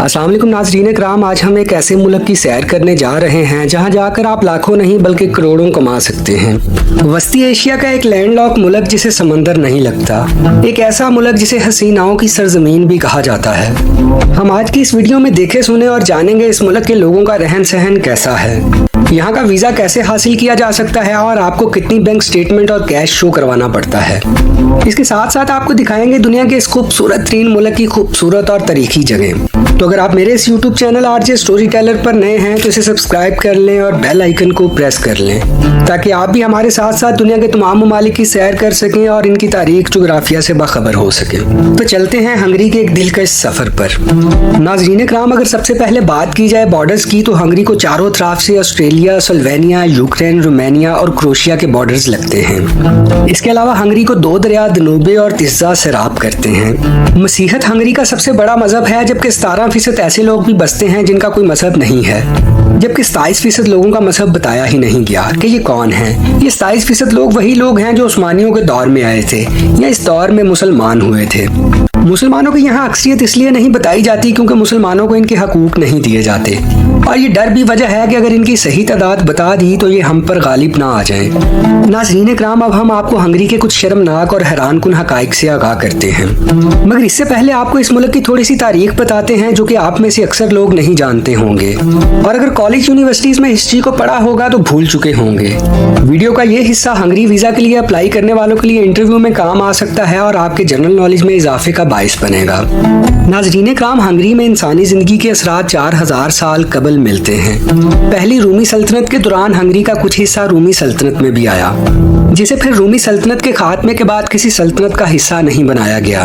अस्सलाम वालेकुम नाज़रीन कराम, आज हम एक ऐसे मुल्क की सैर करने जा रहे हैं जहां जाकर आप लाखों नहीं बल्कि करोड़ों कमा सकते हैं। वस्ती एशिया का एक लैंडलॉक मुल्क जिसे समंदर नहीं लगता, एक ऐसा मुल्क जिसे हसीनाओं की सरजमीन भी कहा जाता है। हम आज की इस वीडियो में देखे सुने और जानेंगे इस मुल्क के लोगों का रहन सहन कैसा है, यहाँ का वीजा कैसे हासिल किया जा सकता है और आपको कितनी बैंक स्टेटमेंट और कैश शो करवाना पड़ता है। इसके साथ साथ आपको दिखाएंगे दुनिया के इस खूबसूरत तरीन मुल्क की खूबसूरत और तारीखी जगह। तो अगर आप मेरे इस YouTube channel RJ story teller पर नए हैं तो इसे सब्सक्राइब कर लें और बेल आइकन को प्रेस कर लें ताकि आप भी हमारे साथ साथ दुनिया के तमाम ममालिक की सैर कर सकें और इनकी तारीख जोग्राफिया से बाखबर हो सकें। तो चलते हैं हंगरी के एक दिलकश सफर पर। नाज़रीन कराम, अगर सबसे पहले बात की जाए बॉर्डर्स की तो हंगरी को चारों तरफ से ऑस्ट्रेलिया, स्लोवेनिया, यूक्रेन, रोमानिया और क्रोएशिया के बॉर्डर्स लगते हैं। इसके अलावा हंगरी को दो दरिया दनूबे और तिस्जा सैराब करते हैं। मसीहत हंगरी का सबसे बड़ा मजहब है, जबकि 17% ऐसे लोग भी बसते हैं जिनका कोई मजहब नहीं है, जबकि 27% लोगों का मजहब बताया ही नहीं गया कि ये कौन है। ये 27% लोग वही लोग हैं जो उस्मानियों के दौर में आए थे या इस दौर में मुसलमान हुए थे। मुसलमानों की यहाँ अक्सरियत इसलिए नहीं बताई जाती क्योंकि मुसलमानों को इनके हकूक नहीं दिए जाते और ये डर भी वजह है कि अगर इनकी सही तादाद बता दी तो ये हम पर गालिब ना आ जाएं। नाज़रीन कराम, अब हम आपको हंगरी के कुछ शर्मनाक और हैरानकुन हकाइक से आगाह करते हैं, मगर इससे पहले आपको इस मुल्क की थोड़ी सी तारीख बताते हैं जो कि आप में से अक्सर लोग नहीं जानते होंगे और अगर कॉलेज यूनिवर्सिटीज में हिस्ट्री को पढ़ा होगा तो भूल चुके होंगे। वीडियो का ये हिस्सा हंगरी वीजा के लिए अप्लाई करने वालों के लिए इंटरव्यू में काम आ सकता है और आपके जनरल नॉलेज में इजाफे का बाइस बनेगा। नाज़रीन कराम, हंगरी में इंसानी जिंदगी के असरात 4000 साल कबल मिलते हैं। पहली रूमी सल्तनत के दौरान हंगरी का कुछ हिस्सा रूमी सल्तनत में भी आया, जिसे फिर रूमी सल्तनत के खात्मे के बाद किसी सल्तनत का हिस्सा नहीं बनाया गया।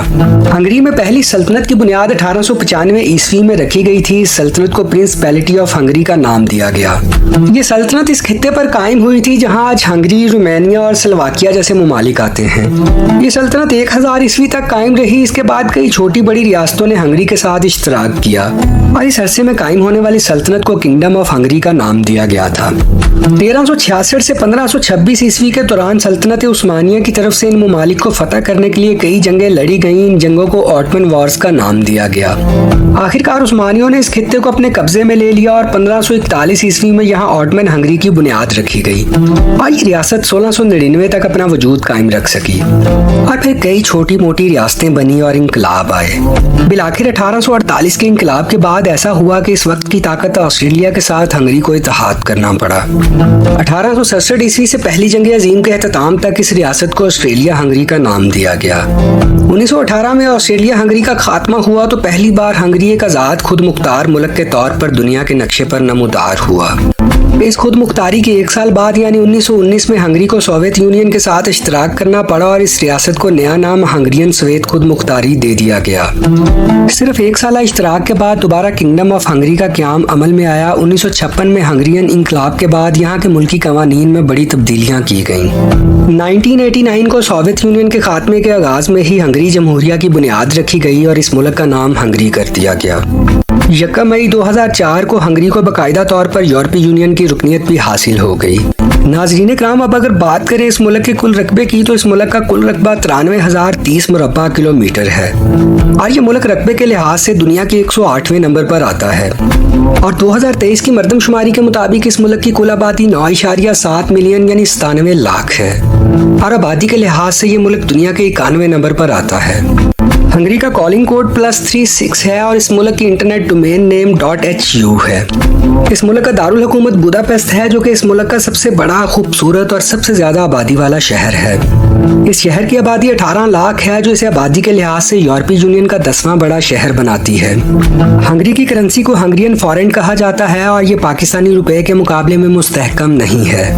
हंगरी में पहली सल्तनत की बुनियाद 1895 ईस्वी में रखी गई थी। इस सल्तनत को प्रिंसिपैलिटी ऑफ हंगरी का नाम दिया गया। ये सल्तनत इस खित्ते पर कायम हुई थी जहां आज हंगरी, रोमानिया और स्लोवाकिया जैसे ममालिक आते हैं। ये सल्तनत 1000 ईस्वी तक कायम रही। इसके बाद कई छोटी बड़ी रियासतों ने हंगरी के साथ इश्तराक किया और इस अरसे में कायम होने वाली सल्तनत को किंगडम ऑफ हंगरी का नाम दिया गया था। 1366 से 1526 ईस्वी के दौरान सल्तनत उस्मानिया की तरफ से इन ममालिक को फतह करने के लिए कई जंगें लड़ी गईं। इन जंगों को ऑटमन वॉर्स का नाम दिया गया। आखिरकार उस्मानियों ने इस खित्ते को अपने कब्जे में ले लिया और 1541 ईस्वी में यहाँ ऑटमन हंगरी की बुनियाद रखी गई और ये रियासत 1699 तक अपना वजूद कायम रख सकी और फिर कई छोटी मोटी रियासतें बनी और इंकलाब आए। बिलाखिर 1848 के इंकलाब के बाद ऐसा हुआ कि इस वक्त की ताकत ऑस्ट्रेलिया के साथ हंगरी को इत्तेहाद करना पड़ा। 1867 ईस्वी से पहली जंग अजीम के अख्ताम तक इस रियासत को ऑस्ट्रेलिया हंगरी का नाम दिया गया। 1918 में ऑस्ट्रेलिया हंगरी का खात्मा हुआ तो पहली बार हंगरी एक आज़ाद खुद मुख्तार मुल्क के तौर पर दुनिया के नक्शे पर नमूदार हुआ। इस खुद मुख्तारी के एक साल बाद यानी 1919 में हंगरी को सोवियत यूनियन के साथ इश्तराक करना पड़ा और इस रियासत को नया नाम हंगरियन सोवियत खुद मुख्तारी दे दिया गया। सिर्फ एक साल इश्तराक के बाद दोबारा किंगडम ऑफ हंगरी का क़याम अमल में आया। 1956 में हंगरियन इंकलाब के बाद यहाँ के मुल्की कवानीन में बड़ी तब्दीलियाँ की गईं। 1989 को सोवियत यूनियन के खात्मे के आगाज में ही हंगरी जमहूरिया की बुनियाद रखी गई और इस मुल्क का नाम हंगरी कर दिया गया। 1 मई 2004 को हंगरी को बाकायदा तौर पर यूरोपीय यूनियन की रुकनियत भी हासिल हो गई। नाज़रीन कराम, अब अगर बात करें इस मुल्क के कुल रकबे की तो इस मुल्क का कुल रकबा 93,030 मुरब्बा किलोमीटर है और ये मुल्क रकबे के लिहाज से दुनिया के 108वें नंबर पर आता है और 2023 की मरदमशुमारी के मुताबिक इस मुल्क की कुल आबादी 9.7 मिलियन यानी 97 लाख है और आबादी के लिहाज से ये मुल्क दुनिया के 91वें नंबर पर आता है। हंगरी का कॉलिंग कोड +36 है और इस मुल्क की इंटरनेट डोमेन नेम .hu है। इस मुल्क का दारुल हुकूमत बुदापेस्ट है जो कि इस मुल्क का सबसे बड़ा, खूबसूरत और सबसे ज्यादा आबादी वाला शहर है। इस शहर की आबादी 18 लाख है जो इसे आबादी के लिहाज से यूरोपीय यूनियन का 10वां बड़ा शहर बनाती है। हंगरी की करेंसी को हंगरियन फॉरेंट कहा जाता है और ये पाकिस्तानी रुपए के मुकाबले में मुस्तहकम नहीं है।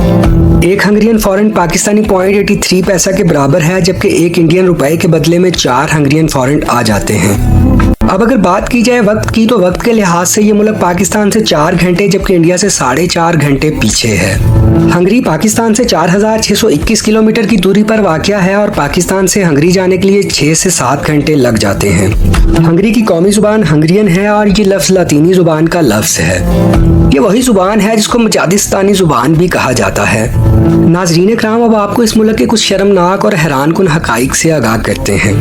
एक हंगरियन फॉरेंट पाकिस्तानी 0.83 पैसा के बराबर है, जबकि एक इंडियन रुपए के बदले में 4 हंगरियन फॉरेंट आ जाते हैं। अब अगर बात की जाए वक्त की तो वक्त के लिहाज से ये मुल्क पाकिस्तान से 4 घंटे जबकि इंडिया से 4.5 घंटे पीछे है। हंगरी पाकिस्तान से 4621 किलोमीटर की दूरी पर वाक़या है और पाकिस्तान से हंगरी जाने के लिए 6 से 7 घंटे लग जाते हैं। हंगरी की कौमी जुबान हंगरियन है और ये लफ्ज़ लातीनी जुबान का लफ्ज़ है। ये वही जुबान है जिसको मजादिस्तानी जुबान भी कहा जाता है। नाजरीन कराम, अब आपको इस मुल्क के कुछ शर्मनाक और हैरानकुन हकाइक से आगाह करते हैं।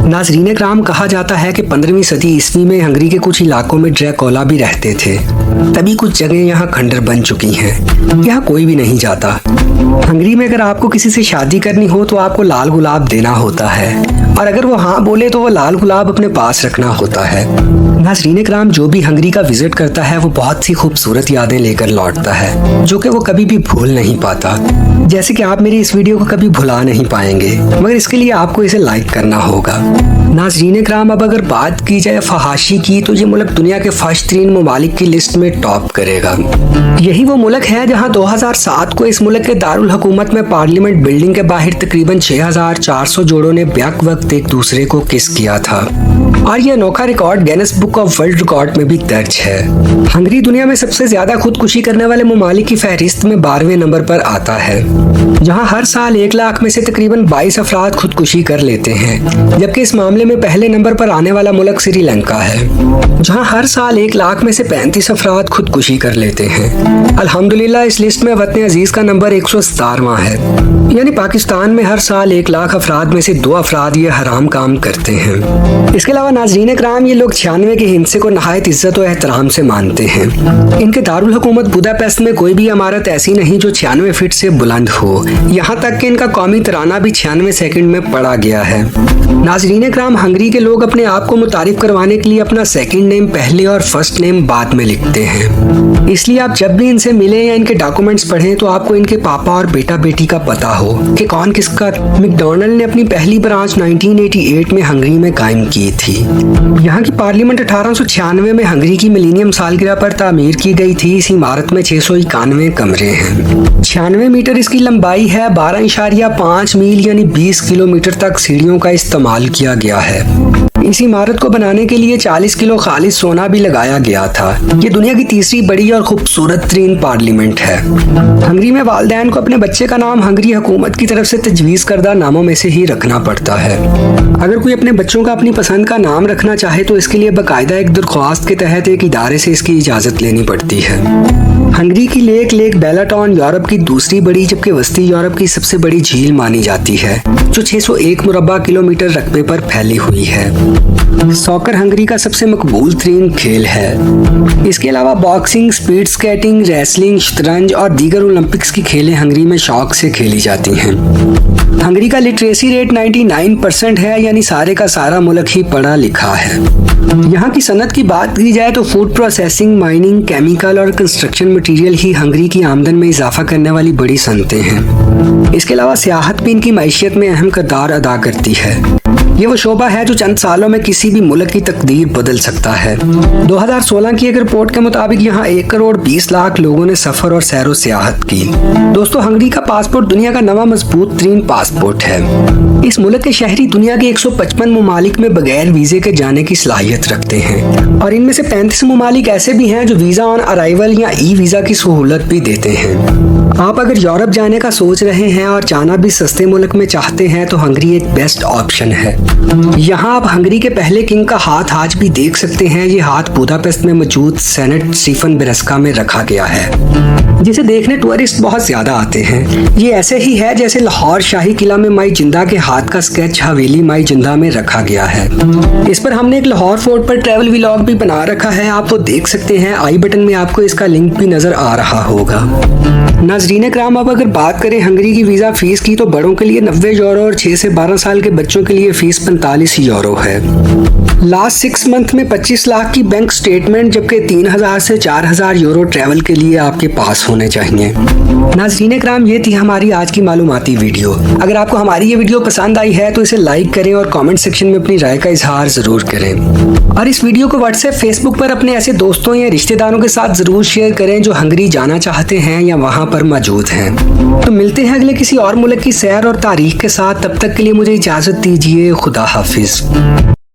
नाजरीन कराम, कहा जाता है कि 15वीं सदी ईस्वी में हंगरी के कुछ इलाकों में ड्रैकुला भी रहते थे। तभी कुछ जगह यहाँ खंडर बन चुकी हैं। यहाँ कोई भी नहीं जाता। हंगरी में अगर आपको किसी से शादी करनी हो तो आपको लाल गुलाब देना होता है, और अगर वो हाँ बोले तो वो लाल गुलाब अपने पास रखना होता है। नाज़रीन कराम, जो भी हंगरी का विजिट करता है वो बहुत सी खूबसूरत यादें लेकर लौटता है, जो कि वो कभी भी भूल नहीं पाता। जैसे कि आप मेरी इस वीडियो को कभी भुला नहीं पाएंगे, मगर इसके लिए आपको इसे लाइक करना होगा। नाज़रीन कराम, अब अगर बात की जाए फहाशी की, तो ये मुल्क दुनिया के फहश-तरीन ममालिक की लिस्ट में टॉप करेगा। यही वो मुल्क है जहाँ 2007 को इस मुल्क के दारुल हुकूमत में पार्लियामेंट बिल्डिंग के बाहर तकरीबन 6400 जोड़ों ने बैक वक्त एक दूसरे को किस किया था, और यह अनोखा record Guinness book of world record में भी दर्ज है। हंगरी दुनिया में सबसे ज्यादा खुदकुशी करने वाले ममालिक की फहरिस्त में 12वें नंबर पर आता है, जहां हर साल 1 लाख में से तकरीबन 22 अफराद खुदकुशी कर लेते हैं, जबकि इस मामले में पहले नंबर पर आने वाला मुल्क श्रीलंका है, जहां हर साल 1 लाख में से 35 अफराद खुदकुशी कर लेते हैं। अल्हम्दुलिल्लाह इस लिस्ट में वतन अजीज का नंबर 117वां है, यानी पाकिस्तान में हर साल 1 लाख अफराद में से 2 अफराद ये हराम काम करते हैं। इसके अलावा नाज़रीन कराम, ये लोग 96 के हिंसे को नहायत इज्जत और एहतराम से मानते हैं। इनके दारुल हुकूमत बुदापेस्ट में कोई भी इमारत ऐसी नहीं जो 96 फीट से बुलंद हो, यहाँ तक कि इनका कौमी तराना भी 96 सेकंड में पढ़ा गया है। नाज़रीन कराम, हंगरी के लोग अपने आप को मुतारिफ करवाने के लिए अपना सेकंड नेम पहले और फर्स्ट नेम बाद में लिखते हैं। इसलिए आप जब भी इनसे मिले या इनके डॉक्यूमेंट्स पढ़ें तो आपको इनके पापा और बेटा बेटी का पता हो कि कौन किसका। मैकडॉनल्ड ने अपनी पहली ब्रांच 1988 में हंगरी में कायम की थी। यहाँ की पार्लियामेंट 1896 में हंगरी की मिलीनियम सालगिरह पर तामीर की गई थी। इस इमारत में 691 कमरे हैं। 96 मीटर इसकी लंबाई है। 12.5 मील यानी 20 किलोमीटर तक सीढ़ियों का इस्तेमाल किया गया है। इस इमारत को बनाने के लिए 40 किलो खालिस सोना भी लगाया गया था। ये दुनिया की तीसरी बड़ी और खूबसूरत तरीन पार्लियामेंट है। हंगरी में वालिदैन को अपने बच्चे का नाम हंगरी हुकूमत की तरफ से तजवीज़ करदा नामों में से ही रखना पड़ता है। अगर कोई अपने बच्चों का अपनी पसंद का नाम रखना चाहे तो इसके लिए बाकायदा एक दरख्वास्त के तहत एक इदारे से इसकी इजाज़त लेनी पड़ती है। हंगरी की लेक बेलाटॉन यूरोप की दूसरी बड़ी जबकि वस्ती यूरोप की सबसे बड़ी झील मानी जाती है, जो 601 मुरब्बा किलोमीटर रकबे पर फैली हुई है। सॉकर हंगरी का सबसे मकबूल तरीन खेल है। इसके अलावा बॉक्सिंग, स्पीड स्केटिंग, रेसलिंग, शतरंज और दीगर ओलंपिक्स की खेलें हंगरी में शौक से खेली जाती हैं। हंगरी का लिटरेसी रेट 99% है, यानी सारे का सारा मुल्क ही पढ़ा लिखा है। यहाँ की सनत की बात की जाए तो फूड प्रोसेसिंग, माइनिंग, केमिकल और कंस्ट्रक्शन मटेरियल ही हंगरी की आमदन में इजाफा करने वाली बड़ी सनतें हैं। इसके अलावा सियाहत भी इनकी मईशत में अहम किरदार अदा करती है। ये वो शोबा है जो चंद सालों में किसी भी मुल्क की तकदीर बदल सकता है। 2016 की एक रिपोर्ट के मुताबिक यहाँ 1 करोड़ 20 लाख लोगों ने सफर और सैरो सियाहत की। दोस्तों, हंगरी का पासपोर्ट दुनिया का नवा मजबूत तरीन पासपोर्ट है। इस मुल्क के शहरी दुनिया के 155 ममालिक में बगैर वीजे के जाने की सलाहियत रखते हैं, और इनमें से 35 ममालिक ऐसे भी हैं जो वीजा ऑन अराइवल या ई वीजा की सहूलत भी देते हैं। आप अगर यूरोप जाने का सोच रहे हैं और जाना भी सस्ते मुल्क में चाहते हैं तो हंगरी एक बेस्ट ऑप्शन है। यहाँ आप हंगरी के पहले किंग का हाथ आज भी देख सकते हैं। ये हाथ बुदापेस्ट में मौजूद सेनेट स्टीफन बेरस्का में रखा गया है, जिसे देखने टूरिस्ट बहुत ज्यादा आते हैं। ये ऐसे ही है जैसे लाहौर शाही किला में माई जिंदा के हाथ का स्केच हवेली माई जिंदा में रखा गया है। इस पर हमने एक लाहौर फोर्ट पर ट्रैवल व्लॉग भी बना रखा है, आप वो देख सकते हैं। आई बटन में आपको इसका लिंक भी नजर आ रहा होगा। नाज़रीन कराम, अब अगर बात करें हंगरी की वीजा फीस की तो बड़ों के लिए 90 यूरो और 6 से 12 साल के बच्चों के लिए फीस 45 यूरो है। लास्ट 6 मंथ में 25 लाख की बैंक स्टेटमेंट, जबकि 3000 से 4000 यूरो ट्रैवल के लिए आपके पास होने चाहिए। नाज़रीन कराम, ये थी हमारी आज की मालूमाती वीडियो। अगर आपको हमारी ये वीडियो पसंद आई है तो इसे लाइक करें और कमेंट सेक्शन में अपनी राय का इजहार जरूर करें, और इस वीडियो को व्हाट्सएप, फेसबुक पर अपने ऐसे दोस्तों या रिश्तेदारों के साथ जरूर शेयर करें जो हंगरी जाना चाहते हैं या वहाँ पर मौजूद हैं। तो मिलते हैं अगले किसी और मुल्क की सैर और तारीख के साथ। तब तक के लिए मुझे इजाजत दीजिए। खुदा हाफिज।